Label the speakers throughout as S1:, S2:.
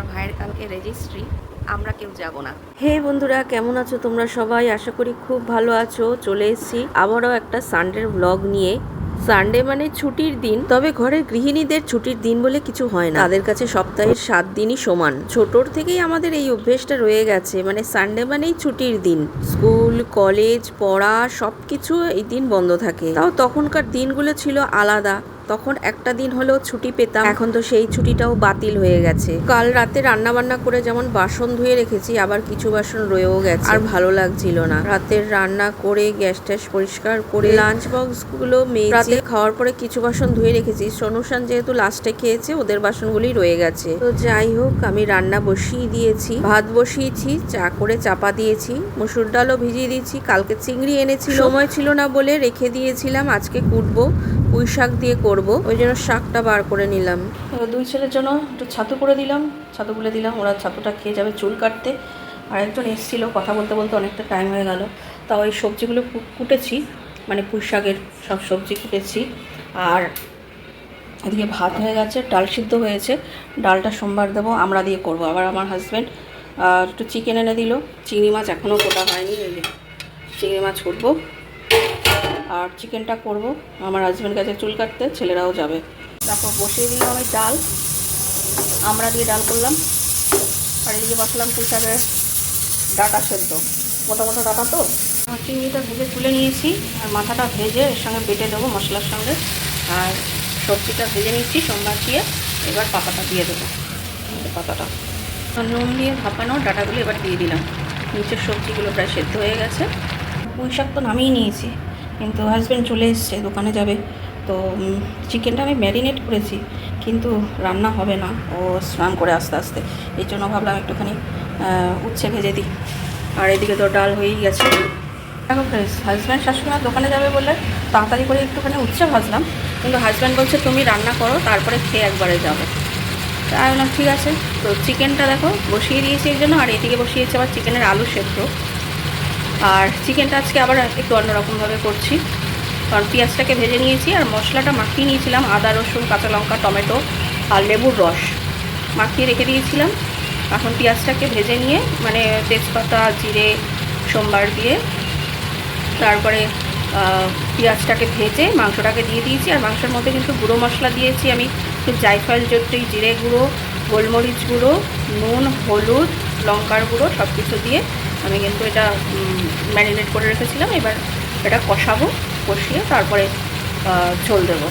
S1: আমার ভাইয়ের কালকে রেজিস্ট্রি, আমরা কেউ যাব না।
S2: হে বন্ধুরা, কেমন আছো তোমরা সবাই? আশা করি খুব ভালো আছো। চলে এসেছি আবারও একটা সানডের ব্লগ নিয়ে। সানডে মানে ছুটির দিন, তবে ঘরের গৃহিণীদের ছুটির দিন বলে কিছু হয় না, তাদের কাছে সপ্তাহের 7 দিনই সমান। ছোটর থেকেই আমাদের এই অভ্যেসটা রয়ে গেছে, মানে সানডে মানেই ছুটির দিন। স্কুল কলেজ পড়া সবকিছু এই দিন বন্ধ থাকে। তাও তখনকার দিনগুলো ছিল আলাদা, তখন একটা দিন হলেও ছুটি পেতাম। এখন তো সেই ছুটিটাও বাতিল হয়ে গেছে। কাল রাতে রান্না বান্না করে যেমন বাসন ধুয়ে রেখেছি, আবার কিছু বাসন রয়েও গেছে, আর ভালো লাগছিল না। রাতের রান্না করে গ্যাস ট্যাস পরিষ্কার করে লাঞ্চ বক্স গুলো মেজে রাতে খাওয়ার পরে কিছু বাসন ধুয়ে রেখেছি। সোনুশান যেহেতু লাস্টে খেয়েছে, ওদের বাসনগুলি রয়ে গেছে। তো যাই হোক, আমি রান্না বসিয়ে দিয়েছি, ভাত বসিয়েছি, চা করে চাপা দিয়েছি, মসুর ডালও ভিজিয়ে দিয়েছি। কালকে চিংড়ি এনেছিল, সময় ছিল না বলে রেখে দিয়েছিলাম, আজকে কুটবো, পুঁই শাক দিয়ে করব, ওই জন্য শাকটা বার করে নিলাম। দুই ছেলের জন্য একটু ছাতু করে দিলাম, ছাতু গুলে দিলাম, ওরা ছাতুটা খেয়ে যাবে চুল কাটতে। আর একজন এসেছিলো, কথা বলতে বলতে অনেকটা টাইম হয়ে গেল। তাও এই সবজিগুলো কুটেছি, মানে পুঁই শাকের সব সবজি কুটেছি। আর এদিকে ভাত হয়ে গেছে, ডাল সিদ্ধ হয়েছে, ডালটা সোমবার দেবো, আমরা দিয়ে করব। আবার আমার হাজব্যান্ড একটু চিকেন এনে দিল, চিংড়ি মাছ এখনও কোটা হয়নি, এই যে চিংড়ি মাছ করবো আর চিকেনটা করব। আমার হাজব্যান্ড গেছে চুল কাটতে, ছেলেরাও যাবে। তারপর বসিয়ে দিলাম আমি ডাল, আমরা দিয়ে ডাল করলাম। আর এদিকে বসালাম পুঁই শাকের ডাঁটা সেদ্ধ, মোটা মোটা ডাঁটা তো। চিংড়িটা ভেজে তুলে নিয়েছি, আর মাথাটা ভেজে এর সঙ্গে বেটে দেবো মশলার সঙ্গে। আর সবজিটা ভেজে নিচ্ছি সোমবার দিয়ে, এবার পাতাটা দিয়ে দেবো। পাতাটা নুন দিয়ে ভাপানো ডাঁটাগুলো এবার দিয়ে দিলাম। নিচের সবজিগুলো প্রায় সেদ্ধ হয়ে গেছে। পুঁই শাক তো নামিয়ে নিয়েছি, কিন্তু হাজব্যান্ড চলে এসছে, দোকানে যাবে। তো চিকেনটা আমি ম্যারিনেট করেছি, কিন্তু রান্না হবে না, ও স্নান করে আস্তে আস্তে, এই জন্য ভাবলাম একটুখানি উচ্ছে ভেজে দিই। আর এদিকে তো ডাল হয়েই গেছে। দেখো ফ্রেন্ডস, হাজব্যান্ড শাশুড়িমার দোকানে যাবে বলে তাড়াতাড়ি করে একটুখানি উচ্ছে ভাজলাম, কিন্তু হাজব্যান্ড বলছে তুমি রান্না করো, তারপরে খেয়ে একবারে যাবো। তাই বললাম ঠিক আছে। তো চিকেনটা দেখো বসিয়ে দিয়েছি এর জন্য, আর এদিকে বসিয়েছি আবার চিকেনের আলু সেদ্ধ। আর চিকেনটা আজকে আবার একটু অন্যরকমভাবে করছি, কারণ পেঁয়াজটাকে ভেজে নিয়েছি আর মশলাটা মাখিয়ে নিয়েছিলাম, আদা রসুন কাঁচা লঙ্কা টমেটো আর লেবুর রস মাখিয়ে রেখে দিয়েছিলাম। এখন পেঁয়াজটাকে ভেজে নিয়ে, মানে তেজপাতা জিরে সোমবার দিয়ে, তারপরে পেঁয়াজটাকে ভেজে মাংসটাকে দিয়ে দিয়েছি। আর মাংসের মধ্যে কিন্তু গুঁড়ো মশলা দিয়েছি আমি, একটু জায়ফল জট্টি, জিরে গুঁড়ো, গোলমরিচ গুঁড়ো, নুন হলুদ লঙ্কার গুঁড়ো সব কিছু দিয়ে আমি কিন্তু এটা ম্যারিনেট করে রেখেছিলাম। এবার এটা কষাবো, কষিয়ে তারপরে ঝোল দেবো।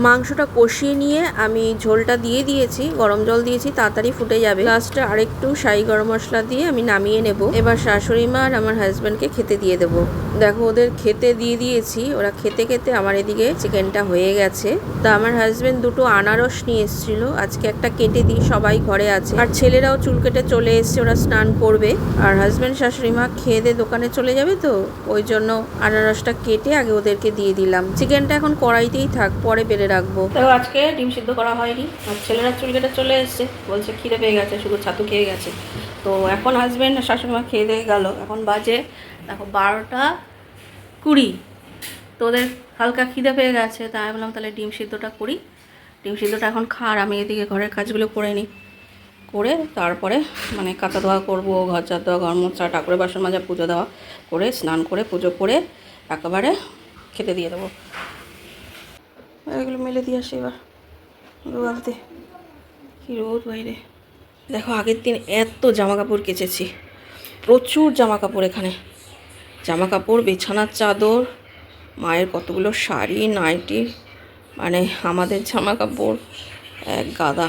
S2: মাংসটা কষিয়ে নিয়ে আমি ঝোলটা দিয়ে দিয়েছি, গরম জল দিয়েছি, তাড়াতাড়ি ফুটে যাবে। লাস্টে আরেকটু শাহি গরম মশলা দিয়ে আমি নামিয়ে নেব। এবার শাশুড়ি মা আর আমার হাজব্যান্ডকে খেতে দিয়ে দেবো। দেখো ওদের খেতে দিয়ে দিয়েছি, ওরা খেতে খেতে আমার এদিকে চিকেনটা হয়ে গেছে। তা আমার হাজব্যান্ড দুটো আনারস নিয়ে এসেছিল, আজকে একটা কেটে দিই, সবাই ঘরে আছে। আর ছেলেরাও চুল কেটে চলে এসছে, ওরা স্নান করবে। আর হাজব্যান্ড শাশুড়ি মা খেয়ে দিয়ে দোকানে চলে যাবে, তো ওই জন্য আনারসটা কেটে আগে ওদেরকে দিয়ে দিলাম। চিকেনটা এখন কড়াইতেই থাক, পরে বেড়ে রাখবো। তো আজকে ডিম সিদ্ধ করা হয়নি, আর ছেলেরা চুল কেটে চলে এসছে, বলছে খিদে পেয়ে গেছে, শুধু ছাতু খেয়ে গেছে। তো এখন হাজব্যান্ড শাশুড়ি মা খেয়ে দিয়ে গেল, এখন বাজে দেখো 12টা 20। তো ওদের হালকা খিদে পেয়ে গেছে, তাই আমি বললাম তাহলে ডিম সিদ্ধটা করি। ডিম সিদ্ধটা এখন খার, আমি এদিকে ঘরের কাজগুলো করে নিই, করে তারপরে মানে কাঁচা ধোয়া করবো, ঘর ঝাড় দেওয়া, ঘর মোছা, ঠাকুরের বাসন মাজা, পুজো দেওয়া করে, স্নান করে পুজো করে একেবারে খেতে দিয়ে দেবো। এগুলো মেলে দিয়ে আসি এবার রোয়ালতে, কী রোদ বাইরে। দেখো আগের দিন এত জামা কাপড় কেচেছি, প্রচুর জামা কাপড়, এখানে জামা কাপড়, বিছানার চাদর, মায়ের কতগুলো শাড়ি নাইটি, মানে আমাদের জামা কাপড় এক গাদা।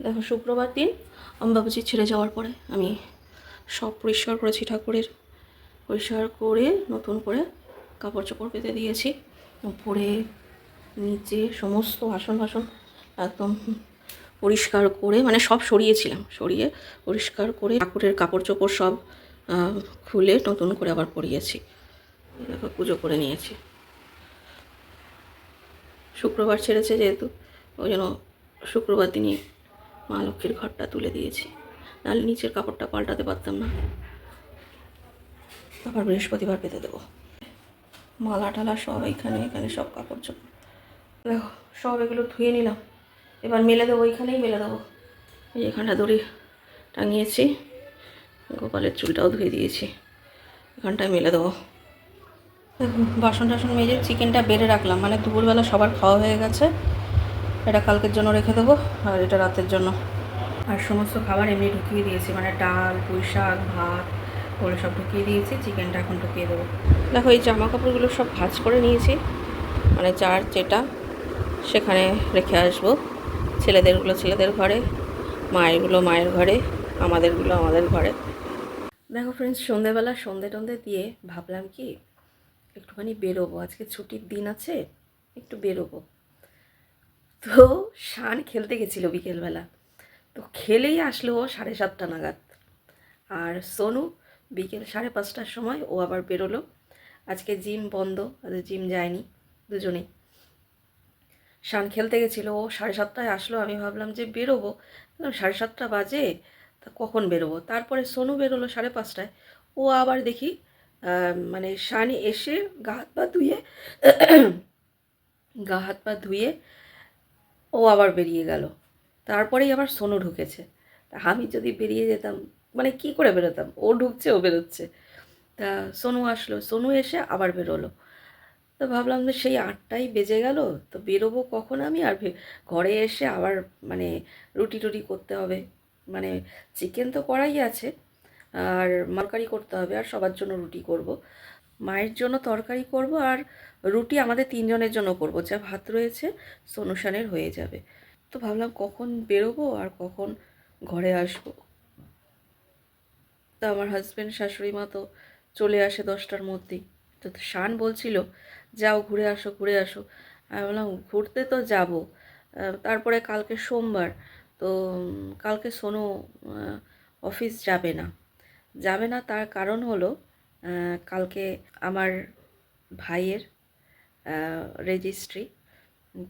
S2: দেখো শুক্রবার দিন অম্বাবুজি ছেড়ে যাওয়ার পরে আমি সব পরিষ্কার করেছি, ঠাকুরের পরিষ্কার করে নতুন করে কাপড় চোপড় পেতে দিয়েছি। উপরে নিচে সমস্ত বাসন একদম পরিষ্কার করে, মানে সব সরিয়েছিলাম, সরিয়ে পরিষ্কার করে ঠাকুরের কাপড় চোপড় সব খুলে নতুন করে আবার পরিয়েছি। দেখো পুজো করে নিয়েছি। শুক্রবার ছেড়েছে যেহেতু, ওই জন্য শুক্রবার দিনই মা লক্ষ্মীর ঘরটা তুলে দিয়েছি, নাহলে নিচের কাপড়টা পাল্টাতে পারতাম না। আবার বৃহস্পতিবার পেতে দেবো। মালা টালা সব এখানে সব কাপড় চোপড় দেখো সব এগুলো ধুয়ে নিলাম, এবার মেলে দেবো, ওইখানেই মেলে দেবো। এই এখানটা দড়ি টাঙিয়েছি, গোপালের চুলটাও ধুয়ে দিয়েছি, এখানটায় মেলে দেবো। বাসন টাসন মেজে চিকেনটা বেড়ে রাখলাম, মানে দুপুরবেলা সবার খাওয়া হয়ে গেছে। এটা কালকের জন্য রেখে দেবো, আর এটা রাতের জন্য। আর সমস্ত খাবার এমনি ঢুকিয়ে দিয়েছি, মানে ডাল, পুঁই শাক, ভাত ওগুলো সব ঢুকিয়ে দিয়েছি। চিকেনটা এখন ঢুকিয়ে দেবো। দেখো এই জামা কাপড়গুলো সব ভাঁজ করে নিয়েছি, মানে যার যেটা সেখানে রেখে আসবো। ছেলেদেরগুলো ছেলেদের ঘরে, মায়েরগুলো মায়ের ঘরে, আমাদেরগুলো আমাদের ঘরে। দেখো ফ্রেন্ডস, সন্ধেবেলা সন্ধে টন্ধে দিয়ে ভাবলাম কি একটুখানি বেরোবো, আজকে ছুটির দিন আছে, একটু বেরোবো। তো শান খেলতে গেছিলো বিকেলবেলা, তো খেলেই আসলো ও 7:30 নাগাদ। আর সোনু বিকেল 5:30টার সময় ও আবার বেরোলো। আজকে জিম বন্ধ, জিম যায়নি দুজনেই। শান খেলতে গেছিলো, ও 7:30টায় আসলো। আমি ভাবলাম যে বেরোবো, 7:30 বাজে, তা কখন বেরোবো। তারপরে সোনু বেরোলো 5:30টায়। ও আবার দেখি মানে শান এসে গা হাত পা ধুয়ে ও আবার বেরিয়ে গেল। তারপরেই আবার সোনু ঢুকেছে। তা আমি যদি বেরিয়ে যেতাম, মানে কি করে বেরোতাম, ও ঢুকছে ও বেরোচ্ছে। তা সোনু আসলো, সোনু এসে আবার বেরোলো। তো ভাবলাম যে সেই 8টাই বেজে গেল, তো বেরোবো কখন আমি। আর ঘরে এসে আবার মানে রুটি টুটি করতে হবে, মানে চিকেন তো করাই আছে, আর তরকারি করতে হবে, আর সবার জন্য রুটি করব। মায়ের জন্য তরকারি করব, আর রুটি আমাদের 3 জনের জন্য করব। যা ভাত রয়েছে সোনুশানের হয়ে যাবে। তো ভাবলাম কখন বেরোবো আর কখন ঘরে আসবো। তো আমার হাজব্যান্ড শাশুড়ি মা তো চলে আসে 10টার মধ্যেই। তো শান বলছিল যাও ঘুরে আসো ঘুরে আসো। আমি বললাম ঘুরতে তো যাব, তারপরে কালকে সোমবার, তো কালকে সোনু অফিস যাবে না। তার কারণ হলো কালকে আমার ভাইয়ের রেজিস্ট্রি,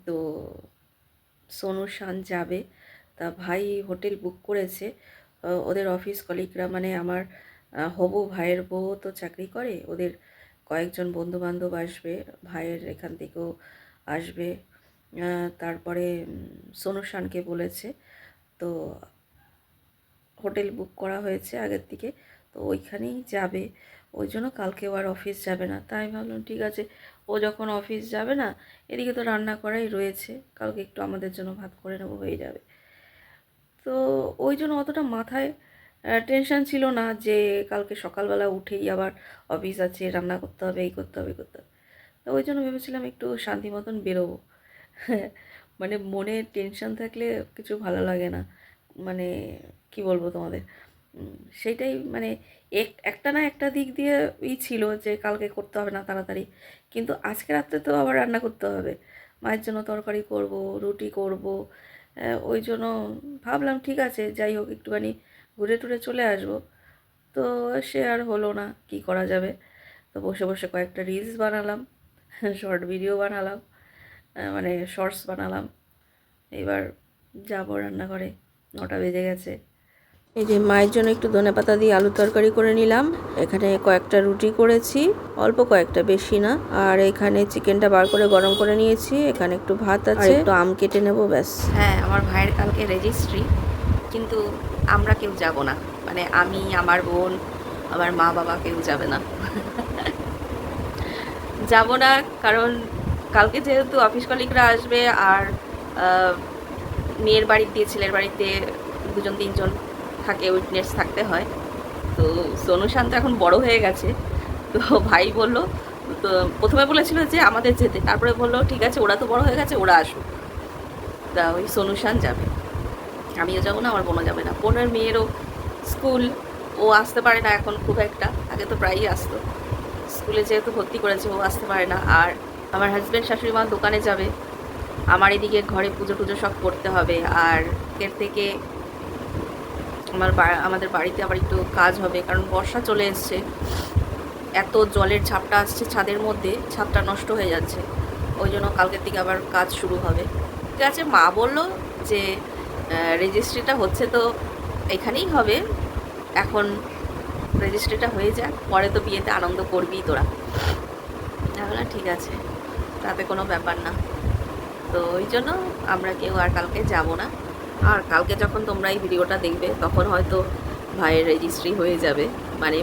S2: তো সোনু শান যাবে। তা ভাই হোটেল বুক করেছে। ওদের অফিস কলিগরা, মানে আমার হবু ভাইয়ের বউ তো চাকরি করে, ওদের কয়েকজন বন্ধুবান্ধব আসবে, ভাইয়ের এখান থেকেও আসবে। তারপরে সোনু শানকে বলেছে, তো হোটেল বুক করা হয়েছে আগের থেকে, তো ওইখানেই যাবে। ওই জন্য কালকেও আর অফিস যাবে না। তাই ভাবলাম ঠিক আছে, ও যখন অফিস যাবে না, এদিকে তো রান্না করাই রয়েছে, কালকে একটু আমাদের জন্য ভাত করে নেবো, হয়ে যাবে। তো ওই জন্য অতটা মাথায় টেনশন ছিল না যে কালকে সকালবেলা উঠেই আবার অফিস আছে, রান্না করতে হবে, এই করতে হবে করতে হবে। তো ওই জন্য ভেবেছিলাম একটু শান্তি মতন বেরোবো। মানে মনে টেনশন থাকলে কিছু ভালো লাগে না, মানে কি বলবো তোমাদের, সেইটাই মানে একটা না একটা দিক দিয়ে ছিল যে কালকে করতে হবে না তাড়াতাড়ি, কিন্তু আজকে রাত্রে তো আবার রান্না করতে হবে, মায়ের জন্য তরকারি করব, রুটি করব। ওই জন্য ভাবলাম ঠিক আছে যাই হোক একটুখানি ঘুরে টুরে চলে আসবো। তো সে আর হলো না, কি করা যাবে। তো বসে বসে কয়েকটা রিলস বানালাম, শর্ট ভিডিও বানালাম, মানে শর্টস বানালাম। এবার যাবো রান্নাঘরে, 9টা বেজে গেছে। এই যে মায়ের জন্য একটু ধনেপাতা দিয়ে আলু তরকারি করে নিলাম। এখানে কয়েকটা রুটি করেছি, অল্প কয়েকটা, বেশি না। আর এখানে চিকেনটা বার করে গরম করে নিয়েছি। এখানে একটু ভাত আছে, একটু আম কেটে নেব, ব্যাস।
S1: হ্যাঁ, আমার ভাইয়ের কালকে রেজিস্ট্রি, কিন্তু আমরা কেউ যাব না, মানে আমি, আমার বোন, আমার মা বাবা কেউ যাবে না। যাব না কারণ কালকে যেহেতু অফিস কলিগরা আসবে, আর মেয়ের বাড়ির দিয়ে ছেলের বাড়িতে 2-3 জন থাকে, উইটনেস থাকতে হয়। তো সোনু শান্ত এখন বড় হয়ে গেছে, তো ভাই বলল, তো প্রথমে বলেছিল যে আমাদের যেতে, তারপরে বললো ঠিক আছে ওরা তো বড় হয়ে গেছে, ওরা আসুক। তা ওই সোনু শান যাবে, আমিও যাবো না, আমার বোনও যাবে না। বোনের মেয়েরও স্কুল, ও আসতে পারে না এখন খুব একটা, আগে তো প্রায়ই আসতো। স্কুলে যেহেতু ভর্তি করেছে ও আসতে পারে না। আর আমার হাজব্যান্ড শাশুড়ি মা দোকানে যাবে, আমার এদিকে ঘরে পুজো টুজো সব করতে হবে। আর এর থেকে আমাদের বাড়িতে আবার একটু কাজ হবে, কারণ বর্ষা চলে এসছে, এত জলের ঝাপটা আসছে ছাদের মধ্যে, ছাদটা নষ্ট হয়ে যাচ্ছে। ওই জন্য কালকের থেকে আবার কাজ শুরু হবে। ঠিক আছে, মা বললো যে রেজিস্ট্রিটা হচ্ছে তো এখানেই হবে, এখন রেজিস্ট্রিটা হয়ে যাক, পরে তো বিয়েতে আনন্দ করবি তোরা। তাহলে ঠিক আছে, তাতে কোনো ব্যাপার না। তো ওই জন্য আমরা কেউ আর কালকে যাব না। আর কালকে যখন তোমরা এই ভিডিওটা দেখবে তখন হয়তো ভাইয়ের রেজিস্ট্রি হয়ে যাবে, মানে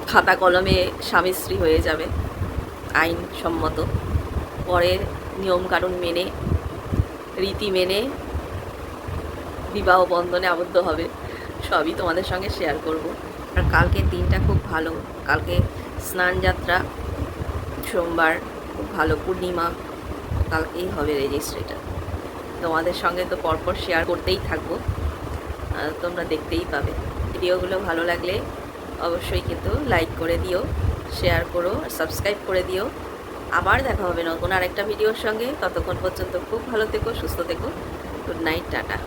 S1: খাতা কলমে স্বামী স্ত্রী হয়ে যাবে আইন সম্মত। পরে নিয়মকানুন মেনে, রীতি মেনে বিবাহ বন্ধনে আবদ্ধ হবে। সবই তোমাদের সঙ্গে শেয়ার করব। আর কালকের দিনটা খুব ভালো, কালকে স্নান যাত্রা, সোমবার খুব ভালো, পূর্ণিমা, কালকেই হবে রেজিস্ট্রিটা। তোমাদের সঙ্গে তো পরপর শেয়ার করতেই থাকবো, তোমরা দেখতেই পাবে। ভিডিওগুলো ভালো লাগলে অবশ্যই কিন্তু লাইক করে দিও, শেয়ার করো, আর সাবস্ক্রাইব করে দিও। আবার দেখা হবে নতুন আরেকটা ভিডিওর সঙ্গে। ততক্ষণ পর্যন্ত খুব ভালো থেকো, সুস্থ থেকো। Good night, tata.